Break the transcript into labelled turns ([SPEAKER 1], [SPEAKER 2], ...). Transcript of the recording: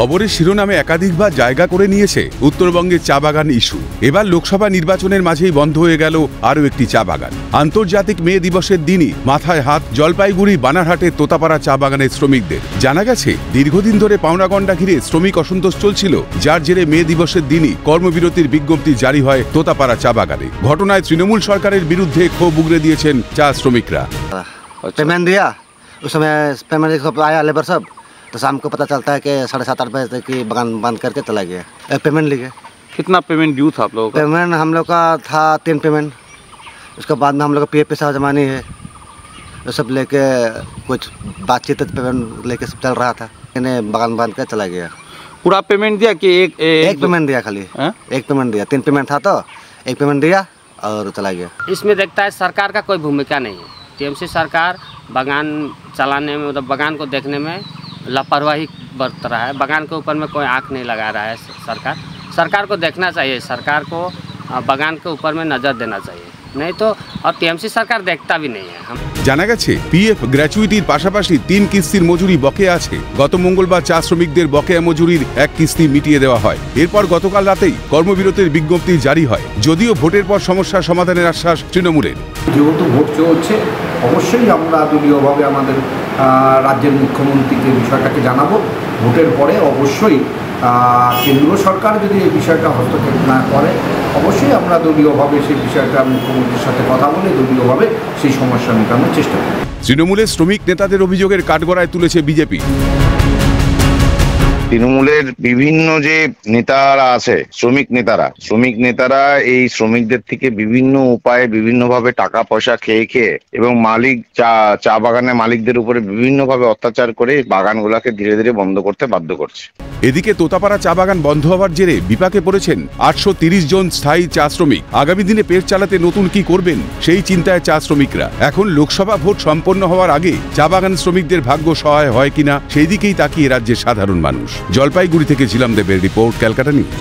[SPEAKER 1] খবরের শিরোনামে একাধিকবার জায়গা করে নিয়েছে উত্তরবঙ্গের চা বাগান ইস্যু। এবার লোকসভা নির্বাচনের মাঝেই বন্ধ হয়ে গেল আরও একটি চা বাগান। আন্তর্জাতিক মে দিবসের দিনই মাথায় হাত জলপাইগুড়ি বানারহাটের তোতাপাড়া চা বাগানের শ্রমিকদের। জানা গেছে দীর্ঘদিন ধরে পাওনাগণ্ডা ঘিরে শ্রমিক অসন্তোষ চলছিল, যার জেরে মে দিবসের দিনই কর্মবিরতির বিজ্ঞপ্তি জারি হয় তোতাপাড়া চা বাগানে। ঘটনায় তৃণমূল সরকারের বিরুদ্ধে ক্ষোভ উগরে দিয়েছেন চা শ্রমিকরা।
[SPEAKER 2] पेमेंट दिया, उस समय पेमेंट आया लेबर सब, तो शाम को पता चलता है कि 7:30-8 बजे तक की बगान बंद करके चला गया। पेमेंट लिए।
[SPEAKER 3] कितना पेमेंट ड्यू था आप लोगों का?
[SPEAKER 2] पेमेंट हम लोग का था 3 पेमेंट। उसके बाद में हम लोग का PF पैसा जमानी है, वो सब लेके कुछ बातचीत पेमेंट लेके सब चल रहा था, इन्हें बगान बंद कर चला गया।
[SPEAKER 3] पूरा पेमेंट दिया कि एक
[SPEAKER 2] पेमेंट दिया खाली? एक पेमेंट दिया। 3 पेमेंट था तो एक पेमेंट दिया और चला गया।
[SPEAKER 4] इसमें देखता है सरकार का कोई भूमिका नहीं है। TMC सरकार बागान चलाने में, मतलब बागान को देखने में लापरवाही बरत रहा है। बागान के ऊपर में कोई आंख नहीं लगा रहा है। सरकार को देखना चाहिए, सरकार को बागान के ऊपर में नज़र देना चाहिए, नहीं तो और TMC सरकार देखता भी नहीं है।
[SPEAKER 1] জানা গেছে PF গ্র্যাচুইটির পাশাপাশি 3 কিস্তির মজুরি বকেয়া আছে। গত মঙ্গলবার চা শ্রমিকদের বকেয়া মজুরির এক কিস্তি মিটিয়ে দেওয়া হয়। এরপর গতকাল রাতেই কর্মবিরতির বিজ্ঞপ্তি জারি হয়। যদিও ভোটের পর সমস্যার সমাধানের আশ্বাস তৃণমূলের।
[SPEAKER 5] যেহেতু ভোট চলছে, অবশ্যই আমরা দলীয়ভাবে আমাদের রাজ্যের মুখ্যমন্ত্রীকে বিষয়টাকে জানাবো। ভোটের পরে অবশ্যই কেন্দ্র সরকার যদি এই বিষয়টা হস্তক্ষেপ না করে, অবশ্যই আমরা দলীয়ভাবে সেই বিষয়টা মুখ্যমন্ত্রীর সাথে কথা বলে দলীয়ভাবে সেই সমস্যা মেটানোর চেষ্টা করি।
[SPEAKER 1] তৃণমূলের শ্রমিক নেতাদের অভিযোগের কাঠগড়ায় তুলেছে বিজেপি।
[SPEAKER 6] তৃণমূলের বিভিন্ন যে নেতারা আছে, শ্রমিক নেতারা এই শ্রমিকদের থেকে বিভিন্ন উপায়ে বিভিন্নভাবে টাকা পয়সা খেয়ে এবং চা বাগানের মালিকদের উপরে বিভিন্নভাবে অত্যাচার করে বাগানগুলোকে ধীরে ধীরে বন্ধ করতে বাধ্য করছে।
[SPEAKER 1] এদিকে তোতাপাড়া চা বাগান বন্ধ হওয়ার জেরে বিপাকে পড়েছেন 830 জন স্থায়ী চা শ্রমিক। আগামী দিনে পেট চালাতে নতুন কি করবেন সেই চিন্তায় চা শ্রমিকরা। এখন লোকসভা ভোট সম্পন্ন হওয়ার আগে চা বাগান শ্রমিকদের ভাগ্য সহায় হয় কিনা সেই দিকেই তাকিয়ে রাজ্যের সাধারণ মানুষ। জলপাইগুড়ি থেকে ঝিলাম দেবের রিপোর্ট, ক্যালকাটা নিউজ।